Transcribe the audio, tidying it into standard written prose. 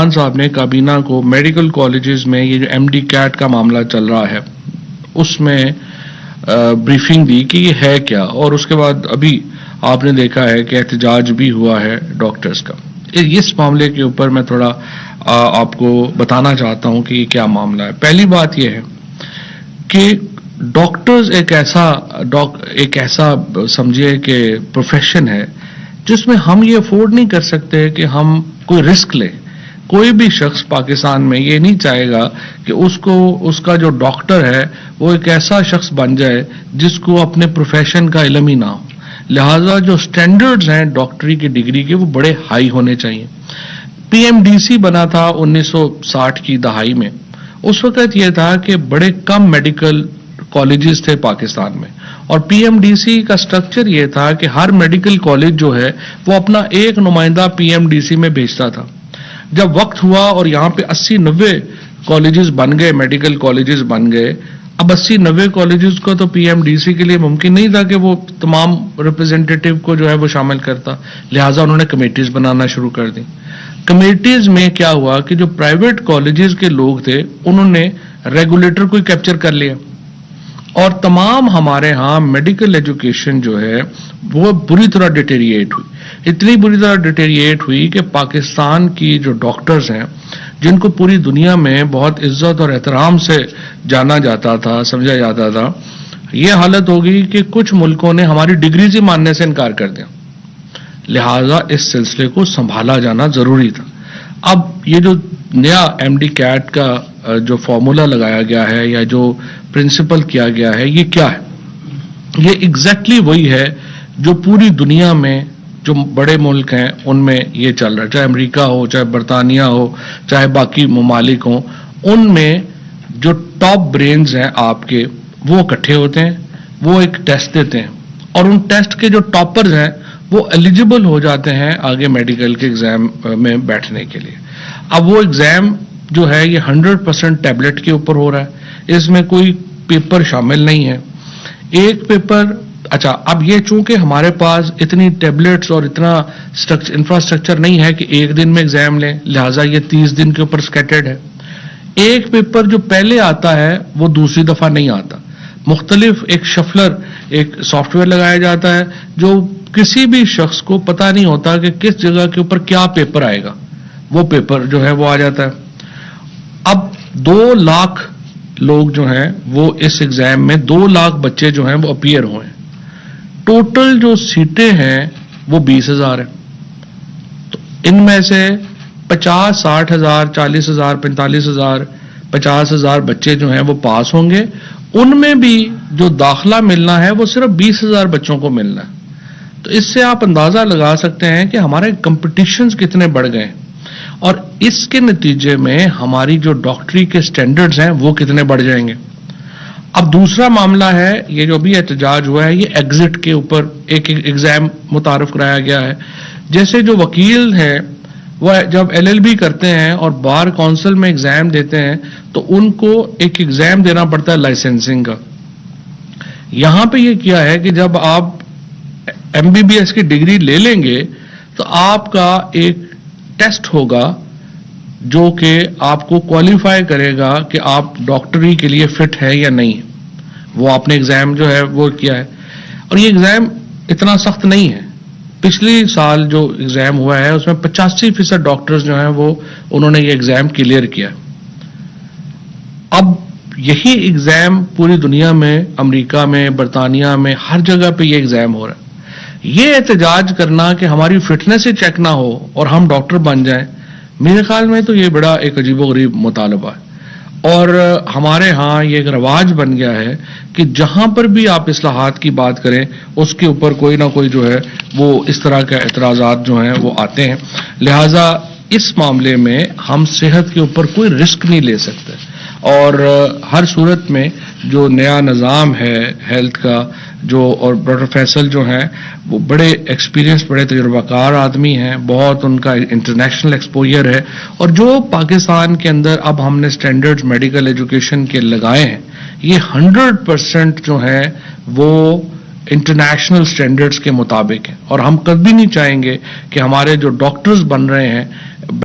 عمران صاحب نے کابینہ کو میڈیکل کالجز میں یہ جو ایم ڈی کیٹ کا معاملہ چل رہا ہے اس میں بریفنگ دی کہ یہ ہے کیا، اور اس کے بعد ابھی آپ نے دیکھا ہے کہ احتجاج بھی ہوا ہے ڈاکٹرز کا. اس معاملے کے اوپر میں تھوڑا آپ کو بتانا چاہتا ہوں کہ یہ کیا معاملہ ہے. پہلی بات یہ ہے کہ ڈاکٹرز ایک ایسا سمجھیے کہ پروفیشن ہے جس میں ہم یہ افورڈ نہیں کر سکتے کہ ہم کوئی رسک لیں. کوئی بھی شخص پاکستان میں یہ نہیں چاہے گا کہ اس کا جو ڈاکٹر ہے وہ ایک ایسا شخص بن جائے جس کو اپنے پروفیشن کا علم ہی نہ ہو. لہٰذا جو سٹینڈرڈز ہیں ڈاکٹری کی ڈگری کے وہ بڑے ہائی ہونے چاہیے. پی ایم ڈی سی بنا تھا 1960 کی دہائی میں. اس وقت یہ تھا کہ بڑے کم میڈیکل کالجز تھے پاکستان میں، اور پی ایم ڈی سی کا سٹرکچر یہ تھا کہ ہر میڈیکل کالج جو ہے وہ اپنا ایک نمائندہ پی ایم ڈی سی میں بھیجتا تھا. جب وقت ہوا اور یہاں پہ 80-90 کالجز بن گئے، میڈیکل کالجز بن گئے، اب 80-90 کالجز کو تو پی ایم ڈی سی کے لیے ممکن نہیں تھا کہ وہ تمام ریپرزینٹیٹیو کو جو ہے وہ شامل کرتا. لہٰذا انہوں نے کمیٹیز بنانا شروع کر دی. کمیٹیز میں کیا ہوا کہ جو پرائیویٹ کالجز کے لوگ تھے انہوں نے ریگولیٹر کو کیپچر کر لیا، اور تمام ہمارے ہاں میڈیکل ایجوکیشن جو ہے وہ بری طرح ڈیٹیریٹ ہوئی. اتنی بری طرح ڈیٹیریٹ ہوئی کہ پاکستان کی جو ڈاکٹرز ہیں جن کو پوری دنیا میں بہت عزت اور احترام سے جانا جاتا تھا، سمجھا جاتا تھا، یہ حالت ہو گئی کہ کچھ ملکوں نے ہماری ڈگری سے ماننے سے انکار کر دیا. لہٰذا اس سلسلے کو سنبھالا جانا ضروری تھا. اب یہ جو نیا ایم ڈی کیٹ کا جو فارمولا لگایا گیا ہے یا جو پرنسپل کیا گیا ہے یہ کیا ہے؟ یہ ایگزیکٹلی وہی ہے جو پوری دنیا میں جو بڑے ملک ہیں ان میں یہ چل رہا ہے، چاہے امریکہ ہو، چاہے برطانیہ ہو، چاہے باقی ممالک ہوں. ان میں جو ٹاپ برینز ہیں آپ کے وہ اکٹھے ہوتے ہیں، وہ ایک ٹیسٹ دیتے ہیں، اور ان ٹیسٹ کے جو ٹاپرز ہیں وہ ایلیجیبل ہو جاتے ہیں آگے میڈیکل کے ایگزام میں بیٹھنے کے لیے. اب وہ ایگزام جو ہے یہ 100% ٹیبلٹ کے اوپر ہو رہا ہے، اس میں کوئی پیپر شامل نہیں ہے. ایک پیپر اب یہ چونکہ ہمارے پاس اتنی ٹیبلٹس اور اتنا انفراسٹرکچر نہیں ہے کہ ایک دن میں ایگزام لیں، لہٰذا یہ 30 دن کے اوپر سکیٹرڈ ہے. ایک پیپر جو پہلے آتا ہے وہ دوسری دفعہ نہیں آتا. مختلف ایک شفلر، ایک سافٹ ویئر لگایا جاتا ہے جو کسی بھی شخص کو پتہ نہیں ہوتا کہ کس جگہ کے اوپر کیا پیپر آئے گا، وہ پیپر جو ہے وہ آ جاتا ہے. اب 2 لاکھ لوگ جو ہیں وہ اس ایگزام میں 2 لاکھ بچے جو ہیں وہ اپیئر ہوئے. ٹوٹل جو سیٹیں ہیں وہ 20,000 ہیں. تو ان میں سے 50-60 ہزار، 40 ہزار، 45 ہزار، 50 ہزار بچے جو ہیں وہ پاس ہوں گے. ان میں بھی جو داخلہ ملنا ہے وہ صرف 20,000 بچوں کو ملنا ہے. تو اس سے آپ اندازہ لگا سکتے ہیں کہ ہمارے کمپٹیشنز کتنے بڑھ گئے ہیں، اور اس کے نتیجے میں ہماری جو ڈاکٹری کے سٹینڈرڈز ہیں وہ کتنے بڑھ جائیں گے. اب دوسرا معاملہ ہے یہ جو ابھی احتجاج ہوا ہے، یہ ایگزٹ کے اوپر ایک ایگزام متعارف کرایا گیا ہے. جیسے جو وکیل ہیں وہ جب ایل ایل بی کرتے ہیں اور بار کونسل میں ایگزام دیتے ہیں تو ان کو ایک ایگزام دینا پڑتا ہے لائسنسنگ کا. یہاں پہ یہ کیا ہے کہ جب آپ ایم بی بی ایس کی ڈگری لے لیں گے تو آپ کا ایک ٹیسٹ ہوگا جو کہ آپ کو کوالیفائی کرے گا کہ آپ ڈاکٹری کے لیے فٹ ہے یا نہیں. وہ آپ نے ایگزام جو ہے وہ کیا ہے، اور یہ ایگزام اتنا سخت نہیں ہے. پچھلی سال جو ایگزام ہوا ہے اس میں 85% ڈاکٹرز جو ہیں وہ انہوں نے یہ ایگزام کلیئر کیا. اب یہی ایگزام پوری دنیا میں، امریکہ میں، برطانیہ میں، ہر جگہ پہ یہ ایگزام ہو رہا ہے. یہ احتجاج کرنا کہ ہماری فٹنس ہی چیک نہ ہو اور ہم ڈاکٹر بن جائیں، میرے خیال میں تو یہ بڑا ایک عجیب و غریب مطالبہ ہے. اور ہمارے ہاں یہ ایک رواج بن گیا ہے کہ جہاں پر بھی آپ اصلاحات کی بات کریں اس کے اوپر کوئی نہ کوئی جو ہے وہ اس طرح کے اعتراضات جو ہیں وہ آتے ہیں. لہٰذا اس معاملے میں ہم صحت کے اوپر کوئی رسک نہیں لے سکتے، اور ہر صورت میں جو نیا نظام ہے ہیلتھ کا اور ڈاکٹر فیصل جو ہیں وہ بڑے ایکسپیرینس، بڑے تجربہ کار آدمی ہیں، بہت ان کا انٹرنیشنل ایکسپوجر ہے. اور جو پاکستان کے اندر اب ہم نے سٹینڈرڈز میڈیکل ایجوکیشن کے لگائے ہیں یہ 100% جو ہیں وہ انٹرنیشنل سٹینڈرڈز کے مطابق ہیں. اور ہم کبھی نہیں چاہیں گے کہ ہمارے جو ڈاکٹرز بن رہے ہیں